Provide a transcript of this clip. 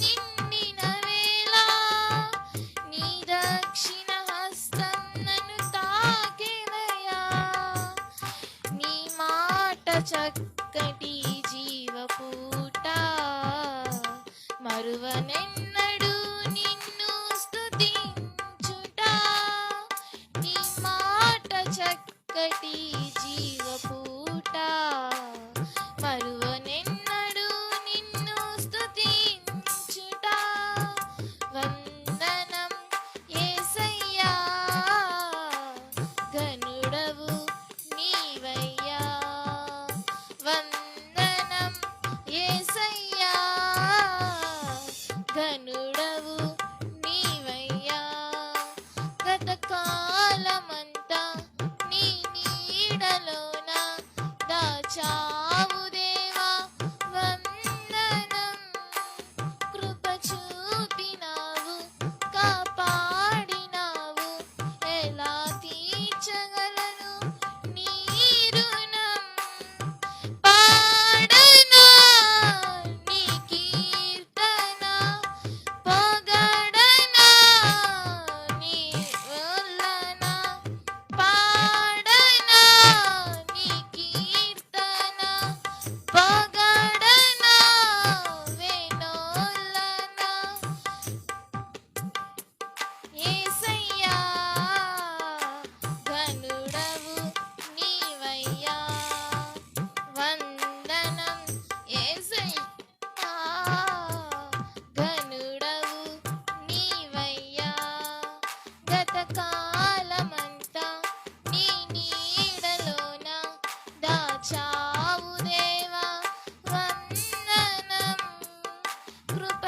నిండిన వేళ నీ దక్షిణ హస్తం నన్ను తాకెనయా. నీ మాట చక్కటి జీవపూట మరువనెన్నడు నిన్ను స్తుతించుట. నీ మాట చక్కటి జీవపూట మరువనెన్నడు నిన్ను స్తుతించుట. వందనం యేసయ్యా ఘనుడవు నీవయ్యా. వందనం యేసయ్యా ఘనుడవు నీవయ్యా. గతకాలమంతా నీ నీడలోన దాచావు దేవా వందనం. కృప చూపినావు కాపాడినావు ఎలా తీర్చగలను నీ రుణం. పాడనా నీ కీర్తన పొగడనా నీ వలన. పాడనా నీ కీర్తన పొగడనా వేణోలన. యేసయ్యా ఘనుడవు నీవయ్యా. వందనం యేసయ్యా ఘనుడవు నీవయ్యా. గతకాలమంతా నీ నీడలోన దాచావు దేవా వందనం. కృప